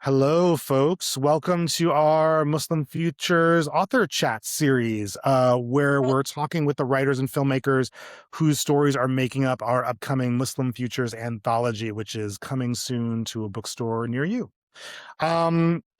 Hello, folks. Welcome to our Muslim Futures author chat series, where we're talking with the writers and filmmakers whose stories are making up our upcoming Muslim Futures anthology, which is coming soon to a bookstore near you.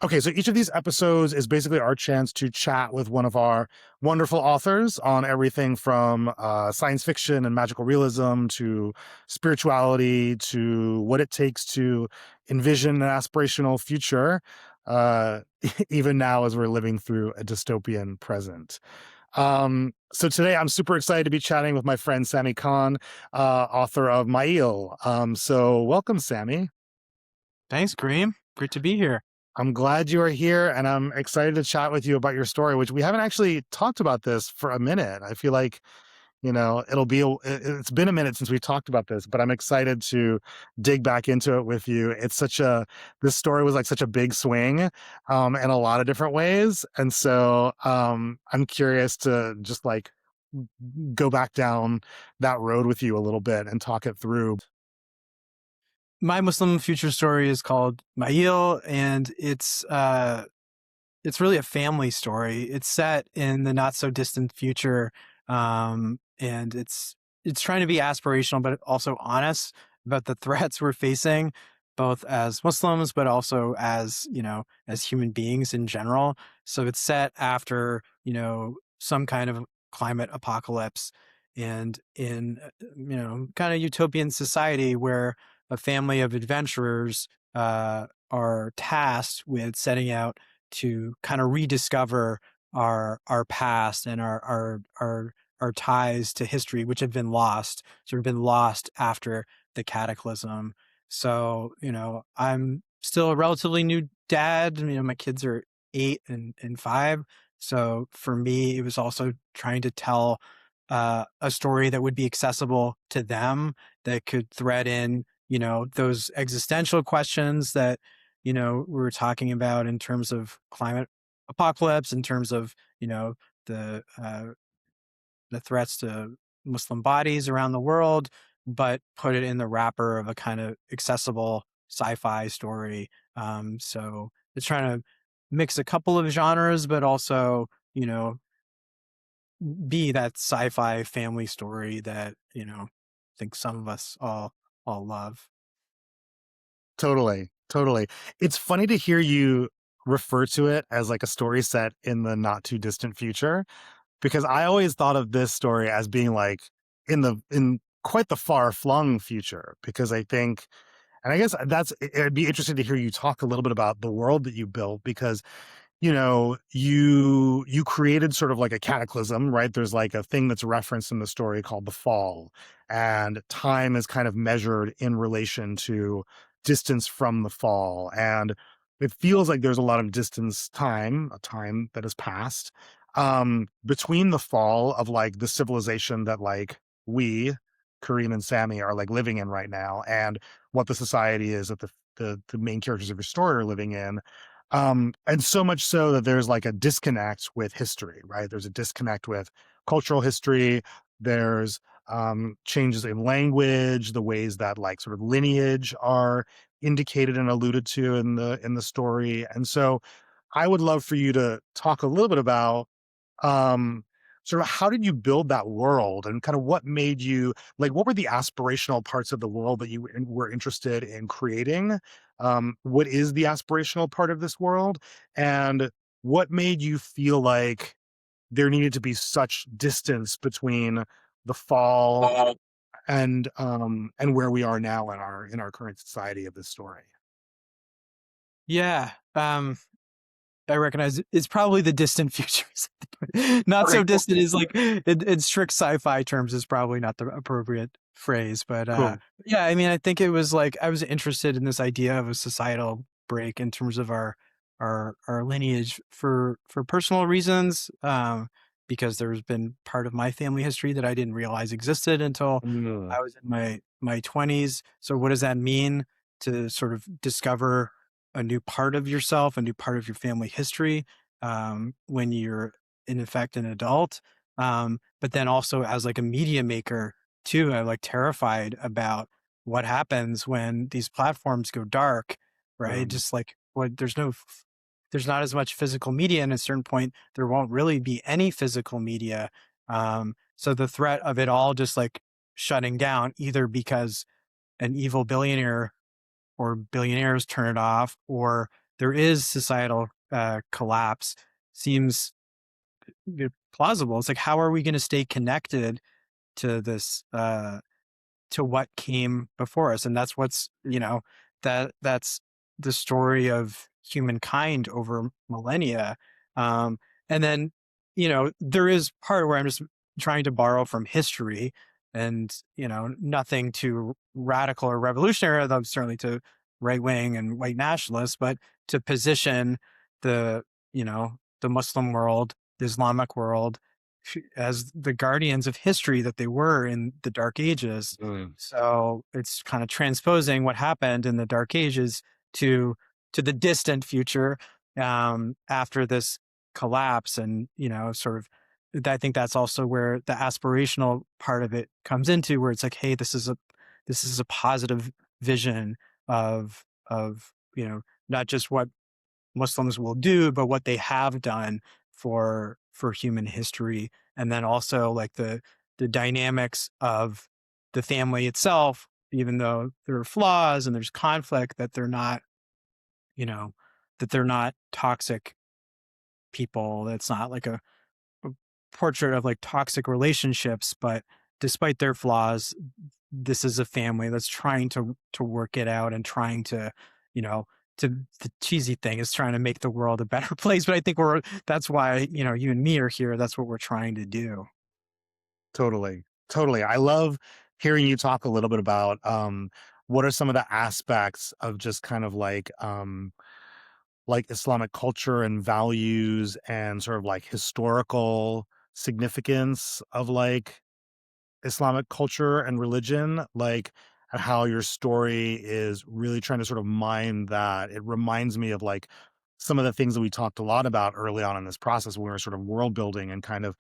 Okay, so each of these episodes is basically our chance to chat with one of our wonderful authors on everything from science fiction and magical realism to spirituality to what it takes to envision an aspirational future, uh, even now as we're living through a dystopian present. So today I'm super excited to be chatting with my friend Sami Khan, author of Mail. So welcome, Sami. Thanks, Graham. Great to be here. I'm glad you are here, and I'm excited to chat with you about your story, which we haven't actually talked about this for a minute. I feel like, it's been a minute since we talked about this, but I'm excited to dig back into it with you. This story was like such a big swing, in a lot of different ways. And so, I'm curious to just like go back down that road with you a little bit and talk it through. My Muslim future story is called Mail, and it's really a family story. It's set in the not so distant future, and it's trying to be aspirational, but also honest about the threats we're facing, both as Muslims, but also as as human beings in general. So it's set after some kind of climate apocalypse, and in kind of utopian society where a family of adventurers are tasked with setting out to kind of rediscover our past and our ties to history, which have been lost, sort of been lost after the cataclysm. So, I'm still a relatively new dad. My kids are 8 and 5. So for me, it was also trying to tell a story that would be accessible to them, that could thread in, those existential questions that we were talking about in terms of climate apocalypse, in terms of the the threats to Muslim bodies around the world, but put it in the wrapper of a kind of accessible sci-fi story. So it's trying to mix a couple of genres, but also be that sci-fi family story that I think some of us all love. Totally, totally. It's funny to hear you refer to it as like a story set in the not too distant future, because I always thought of this story as being like in quite the far flung future. Because I think, and I guess it'd be interesting to hear you talk a little bit about the world that you built, because you created sort of like a cataclysm, right? There's like a thing that's referenced in the story called the fall, and time is kind of measured in relation to distance from the fall. And it feels like there's a lot of a time that has passed, between the fall of like the civilization that like we, Kareem and Sammy, are like living in right now, and what the society is that the main characters of your story are living in. And so much so that there's like a disconnect with history, right? There's a disconnect with cultural history. There's changes in language, the ways that like sort of lineage are indicated and alluded to in the story. And so I would love for you to talk a little bit about um sort of how did you build that world, and kind of what made you like, what were the aspirational parts of the world that were interested in creating? What is the aspirational part of this world, and what made you feel like there needed to be such distance between the fall and where we are now in our current society of this story? Yeah. I recognize it's probably the distant future. Not Okay, so cool. distant is like in strict sci-fi terms is probably not the appropriate phrase, but Cool. yeah, I mean, I think it was like I was interested in this idea of a societal break in terms of our lineage for personal reasons, because there's been part of my family history that I didn't realize existed until Mm, I was in my 20s. So what does that mean to sort of discover a new part of yourself, a new part of your family history, when you're in effect an adult. But then also as like a media maker too, I'm like terrified about what happens when these platforms go dark, right? um, Just like what there's not as much physical media, and at a certain point there won't really be any physical media. So the threat of it all just like shutting down, either because an evil billionaire or billionaires turn it off, or there is societal collapse, seems plausible. It's like, how are we going to stay connected to this, to what came before us? And that's what's, that's the story of humankind over millennia. Um, and then, there is part where I'm just trying to borrow from history, and, nothing too radical or revolutionary, though certainly to right wing and white nationalists, but to position the Muslim world, the Islamic world, as the guardians of history that they were in the Dark Ages. Mm. So it's kind of transposing what happened in the Dark Ages to the distant future, after this collapse, and sort of. I think that's also where the aspirational part of it comes into, where it's like, hey, this is a positive vision of not just what Muslims will do, but what they have done for human history, and then also like the dynamics of the family itself, even though there are flaws and there's conflict, that they're not, you know, that they're not toxic people. That's not like a portrait of like toxic relationships, but despite their flaws, this is a family that's trying to work it out, and trying to, you know, the cheesy thing is trying to make the world a better place. But I think that's why, you and me are here. That's what we're trying to do. Totally. Totally. I love hearing you talk a little bit about what are some of the aspects of just kind of like Islamic culture and values and sort of like historical significance of like Islamic culture and religion, like and how your story is really trying to sort of mine that. It reminds me of like some of the things that we talked a lot about early on in this process when we were sort of world building and kind of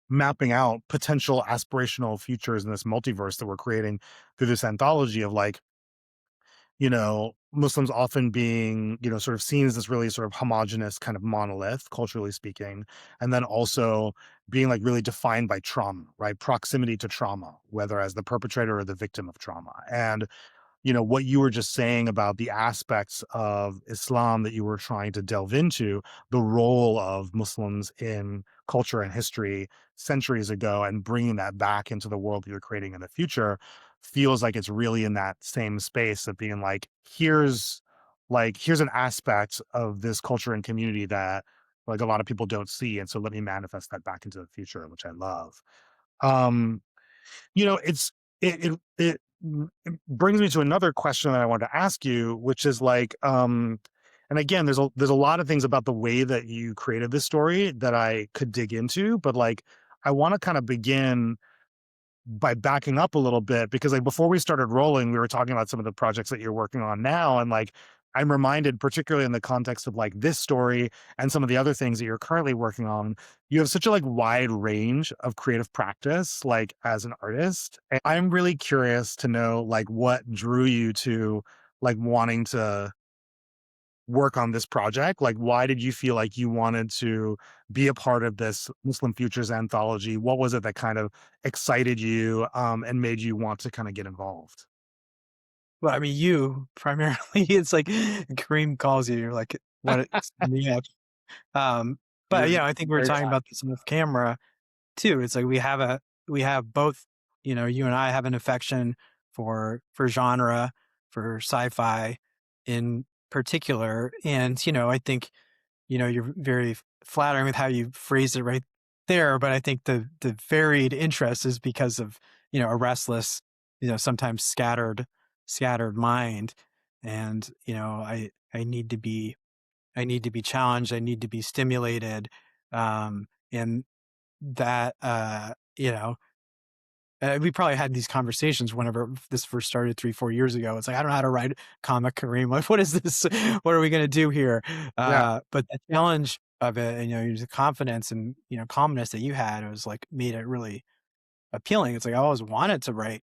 mapping out potential aspirational futures in this multiverse that we're creating through this anthology of like, Muslims often being, sort of seen as this really sort of homogenous kind of monolith, culturally speaking, and then also being like really defined by trauma, right? Proximity to trauma, whether as the perpetrator or the victim of trauma. And what you were just saying about the aspects of Islam that you were trying to delve into, the role of Muslims in culture and history centuries ago, and bringing that back into the world that you're creating in the future feels like it's really in that same space of being here's an aspect of this culture and community that like a lot of people don't see. And so let me manifest that back into the future, which I love. Um, it's it brings me to another question that I wanted to ask you, which is like, and again, there's a lot of things about the way that you created this story that I could dig into, but like, I want to kind of begin by backing up a little bit because like before we started rolling, we were talking about some of the projects that you're working on now, and like I'm reminded, particularly in the context of like this story and some of the other things that you're currently working on, you have such a like wide range of creative practice, like as an artist. And I'm really curious to know like what drew you to like wanting to work on this project? Like, why did you feel like you wanted to be a part of this Muslim Futures anthology? What was it that kind of excited you, and made you want to kind of get involved? Well, I mean, you primarily, it's like Kareem calls you, you're like, what? Yeah. Um, but You're I think we were very talking kind. about this off camera too. It's like we have both, you and I have an affection for genre, for sci-fi in particular. And, I think, you're very flattering with how you phrased it right there. But I think the varied interest is because of, a restless, sometimes scattered mind. And, I need to be challenged. I need to be stimulated. And that, we probably had these conversations whenever this first started 3-4 years ago. It's like, I don't know how to write a comic, Kareem. Like, what is this? What are we going to do here? Yeah. But the challenge of it, and, the confidence and, calmness that you had, it was like made it really appealing. It's like, I always wanted to write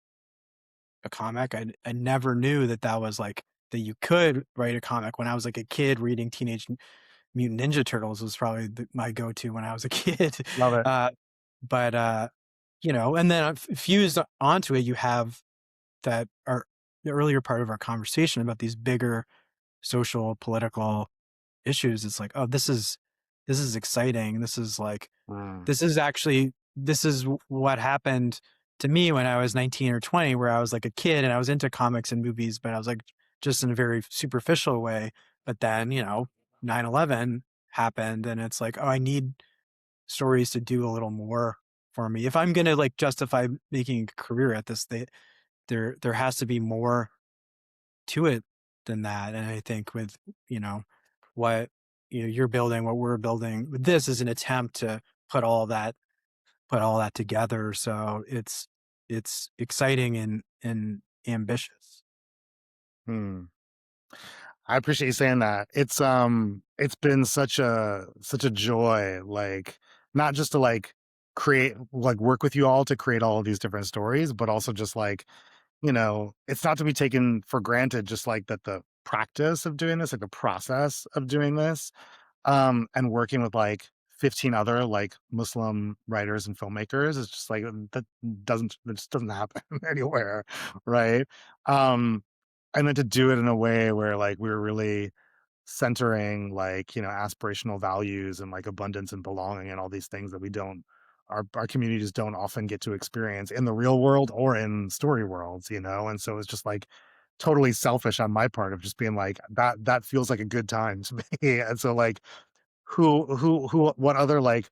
a comic. I never knew that was like that you could write a comic. When I was like a kid, reading Teenage Mutant Ninja Turtles was probably my go-to when I was a kid. Love it. Uh, but you know, and then fused onto it, you have that our the earlier part of our conversation about these bigger social, political issues. It's like, oh, this is exciting. This is like Mm. this is actually this is what happened to me when I was 19 or 20, where I was like a kid and I was into comics and movies, but I was like just in a very superficial way. But then, you know, 9/11 happened and it's like, oh, I need stories to do a little more for me. If I'm gonna like justify making a career at this, there has to be more to it than that. And I think with, you know, what you're building, what we're building with this is an attempt to put all that put all that together. So it's exciting and ambitious. Hmm. I appreciate you saying that. It's been such a joy, like, not just to, like, work with you all to create all of these different stories, but also just, like, it's not to be taken for granted, just, like, that the practice of doing this, like, the process of doing this, and working with, like, 15 other, like, Muslim writers and filmmakers is just, like, that just doesn't happen anywhere, right? Um, and then to do it in a way where, like, we're really centering, like, aspirational values and, like, abundance and belonging and all these things that we don't our communities don't often get to experience in the real world or in story worlds, and so it's just, like, totally selfish on my part of just being like, that feels like a good time to me, and so, like, what other, like,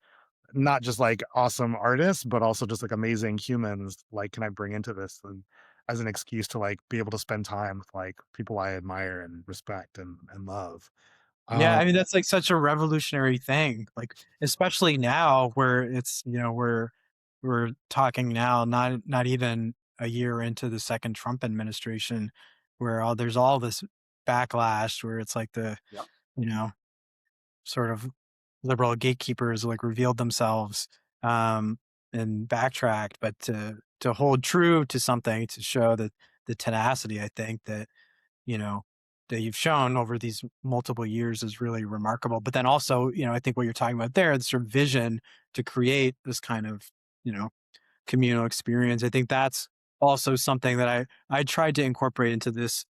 not just, like, awesome artists, but also just, like, amazing humans, like, can I bring into this and as an excuse to, like, be able to spend time with, like, people I admire and respect and love. Yeah, Um, I mean that's like such a revolutionary thing. Like especially now where it's, we're talking now, not even a year into the second Trump administration, where there's all this backlash where it's like Yep. you know, sort of liberal gatekeepers like revealed themselves um, and backtracked, but to hold true to something to show that the tenacity, I think that you know that you've shown over these multiple years is really remarkable. But then also, I think what you're talking about there, the sort of vision to create this kind of you know communal experience. I think that's also something that I tried to incorporate into this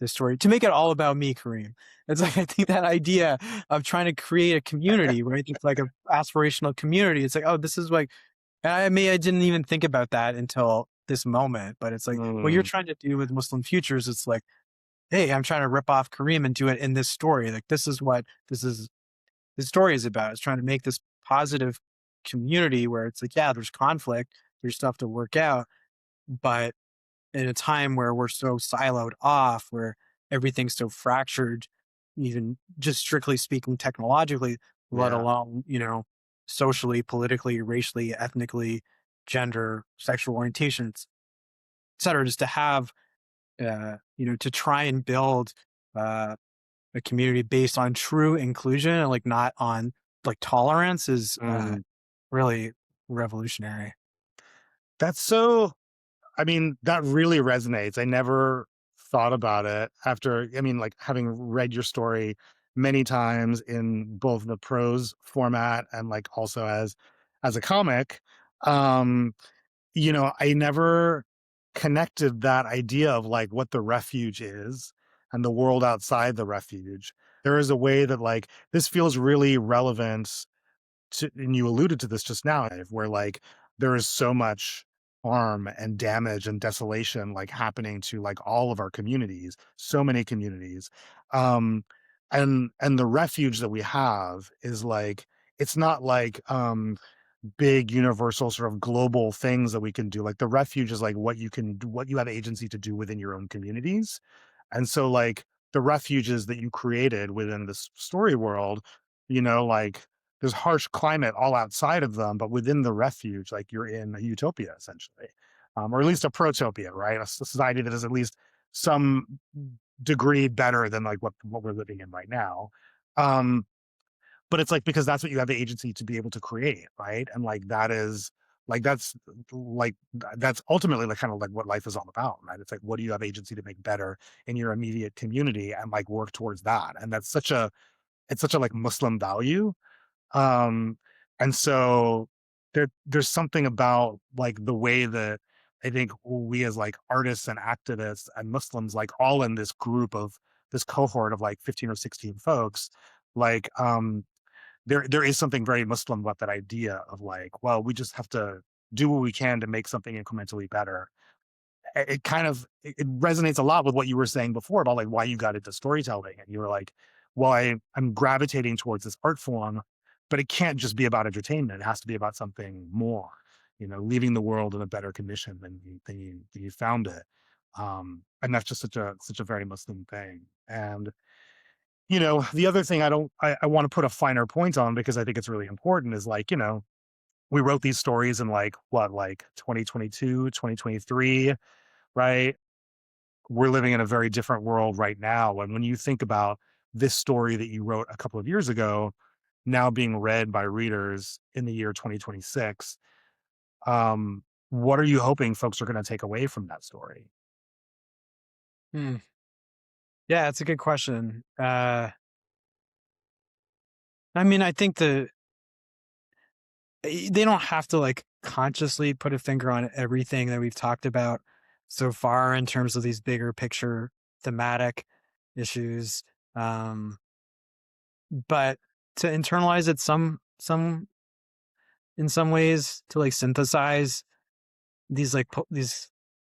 story to make it all about me, Kareem. It's like I think that idea of trying to create a community, right? It's like a aspirational community. It's like, oh, this is like and I didn't even think about that until this moment. But it's like what you're mm, trying to do with Muslim Futures, it's like, hey, I'm trying to rip off Kareem and do it in this story. Like this is what this story is about. It's trying to make this positive community where it's like, yeah, there's conflict, there's stuff to work out, but in a time where we're so siloed off, where everything's so fractured, even just strictly speaking technologically, let yeah. alone, socially, politically, racially, ethnically, gender, sexual orientations, et cetera, just to have, to try and build uh, a community based on true inclusion and like not on like tolerance is Mm. really revolutionary. That's so I mean, that really resonates. I never thought about it after like, having read your story many times in both the prose format and, like, also as a comic, um, I never connected that idea of, like, what the refuge is and the world outside the refuge. There is a way that, like, this feels really relevant and you alluded to this just now, where, like, there is so much harm and damage and desolation, like, happening to, like, all of our communities, so many communities. Um, and the refuge that we have is, like, it's not like, big universal sort of global things that we can do. Like, the refuge is, like, what you have agency to do within your own communities. And so, like, the refuges that you created within this story world, like, there's harsh climate all outside of them, but within the refuge, like, you're in a utopia essentially, or at least a protopia, right? A society that is at least some degree better than, like, what we're living in right now. Um, but it's like because that's what you have the agency to be able to create, right? And, like, that is Like like that's ultimately like kind of like what life is all about, right? It's like what do you have agency to make better in your immediate community and like work towards that. And that's such a it's such a like Muslim value. Um, and so there's something about like the way that I think we as like artists and activists and Muslims, like all in this group of this cohort of like 15 or 16 folks, like there is something very Muslim about that idea of like, well, we just have to do what we can to make something incrementally better. It kind of it resonates a lot with what you were saying before about like why you got into storytelling. And you were like, well, I'm gravitating towards this art form, but it can't just be about entertainment. It has to be about something more, leaving the world in a better condition than you found it. And that's just such a very Muslim thing. And the other thing I want to put a finer point on because I think it's really important is like, we wrote these stories in like what, like 2022, 2023, right? We're living in a very different world right now. And when you think about this story that you wrote a couple of years ago, now being read by readers in the year 2026, what are you hoping folks are going to take away from that story? Hmm. Yeah, it's a good question. I mean, I think they don't have to like consciously put a finger on everything that we've talked about so far in terms of these bigger picture thematic issues. Um, but to internalize it some in some ways to like synthesize these these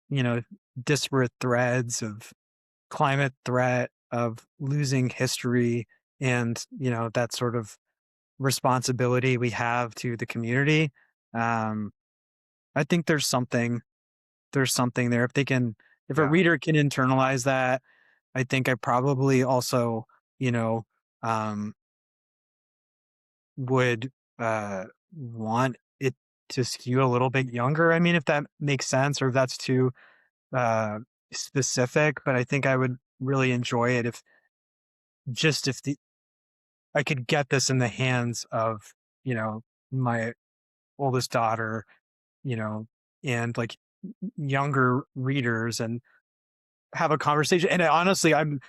you know disparate threads of climate threat, of losing history, and that sort of responsibility we have to the community. um I think there's something there if they can, if a Yeah. reader can internalize that. I think I probably also you know um would want it to skew a little bit younger. I mean, if that makes sense or if that's too uh specific, but I think I would really enjoy it if the I could get this in the hands of, my oldest daughter, you know, and like younger readers, and have a conversation. And honestly, I'm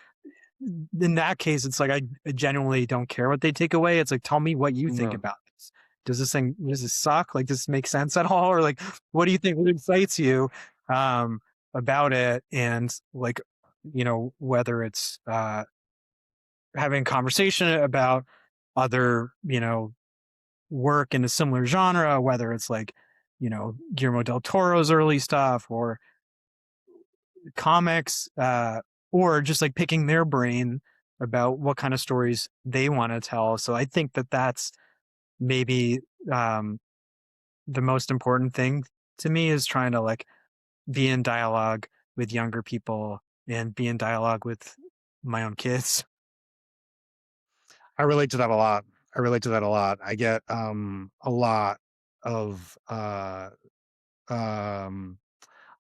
in that case, it's like I genuinely don't care what they take away. It's like, tell me what you think No. about this. Does this suck? Like, does this make sense at all? Or like, what do you think? What excites you um, about it? And like, whether it's having a conversation about other, work in a similar genre, whether it's like, Guillermo del Toro's early stuff or comics, or just like picking their brain about what kind of stories they want to tell. So I think that that's maybe um, the most important thing to me, is trying to like be in dialogue with younger people and be in dialogue with my own kids. I relate to that a lot. I relate to that a lot. I get a of um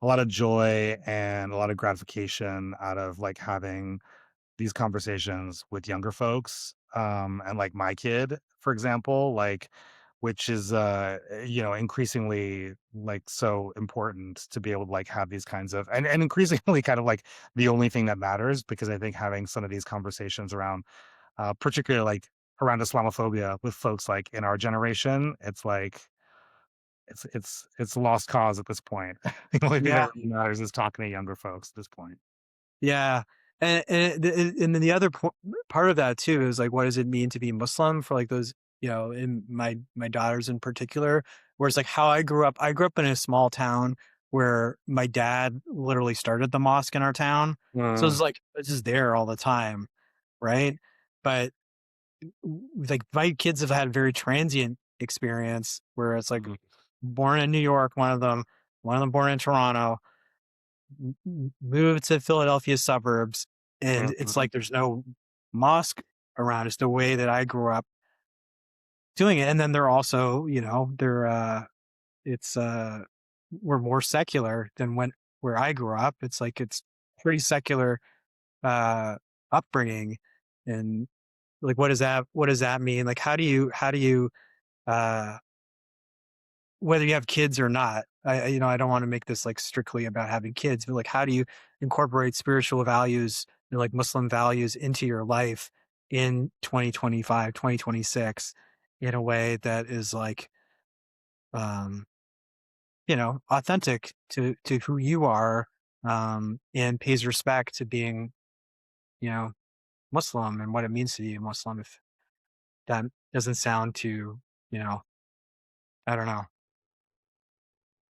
a lot of joy and a lot of gratification out of like having these conversations with younger folks, and like my kid, for example, like which is increasingly like so important to be able to like have these kinds of and increasingly kind of like the only thing that matters because I think having some of these conversations around particularly like around Islamophobia with folks like in our generation, it's like it's a lost cause at this point. The only thing Yeah. that really matters is talking to younger folks at this point. Yeah. And then the other part of that too is like, what does it mean to be Muslim for like those, in my daughters in particular, whereas like how I grew up in a small town where my dad literally started the mosque in our town. So it's Mm, like, it's just there all the time. Right. But like my kids have had very transient experience where it's like mhm, born in New York, one of them born in Toronto, moved to Philadelphia suburbs, and it's mhm. like there's no mosque around. It's the way that I grew up doing it. And then they're also, it's we're more secular than where I grew up. It's like it's pretty secular uh upbringing. And like what does that mean? Like how do you uh whether you have kids or not. I don't want to make this like strictly about having kids, but like, how do you incorporate spiritual values, like Muslim values, into your life in 2025, 2026, in a way that is like, um, authentic to who you are, and pays respect to being, you know, Muslim and what it means to be a Muslim. If that doesn't sound too, you know, I don't know,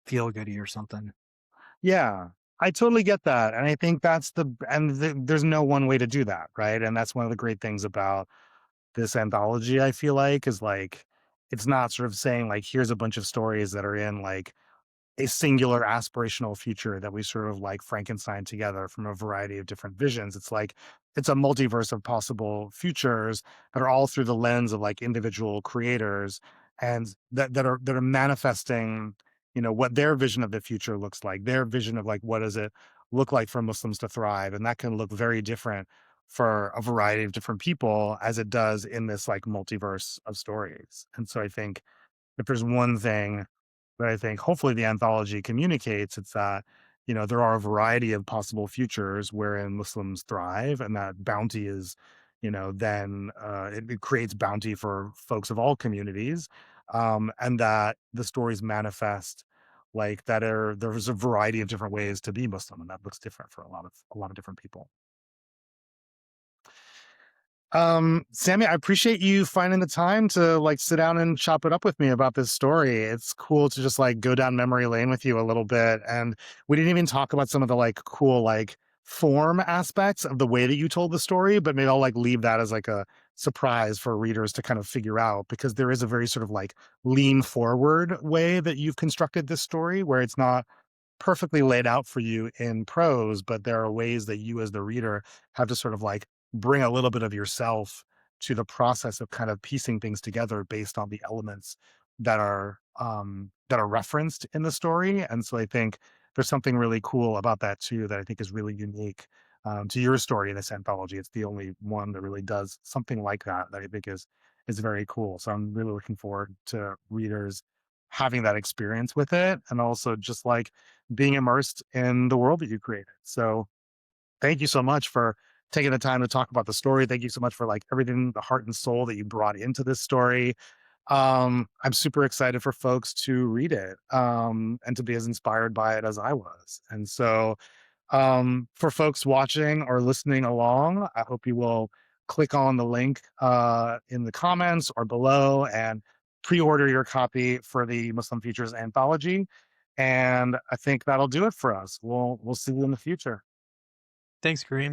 feel goody or something. Yeah, I totally get that, and I think that's there's no one way to do that, right? And that's one of the great things about this anthology, I feel like, is like, it's not sort of saying like, here's a bunch of stories that are in like a singular aspirational future that we sort of like Frankenstein together from a variety of different visions. It's like it's a multiverse of possible futures that are all through the lens of like individual creators, and that are manifesting, what their vision of the future looks like, their vision of like what does it look like for Muslims to thrive. And that can look very different for a variety of different people as it does in this like multiverse of stories. And so I think if there's one thing that I think hopefully the anthology communicates, it's that, there are a variety of possible futures wherein Muslims thrive, and that bounty is, then it creates bounty for folks of all communities, and that the stories manifest like there's a variety of different ways to be Muslim, and that looks different for a lot of different people. Sammy, I appreciate you finding the time to like sit down and chop it up with me about this story. It's cool to just like go down memory lane with you a little bit. And we didn't even talk about some of the like cool, like form aspects of the way that you told the story, but maybe I'll like leave that as like a surprise for readers to kind of figure out, because there is a very sort of like lean forward way that you've constructed this story where it's not perfectly laid out for you in prose, but there are ways that you as the reader have to sort of like bring a little bit of yourself to the process of kind of piecing things together based on the elements that are referenced in the story. And so I think there's something really cool about that too that I think is really unique, to your story in this anthology. It's the only one that really does something like that I think is very cool. So I'm really looking forward to readers having that experience with it, and also just like being immersed in the world that you created. So thank you so much for taking the time to talk about the story. Thank you so much for like everything, the heart and soul that you brought into this story. I'm super excited for folks to read it, and to be as inspired by it as I was. And so, for folks watching or listening along, I hope you will click on the link in the comments or below and pre-order your copy for the Muslim Features anthology. And I think that'll do it for us. We'll see you in the future. Thanks, Kareem.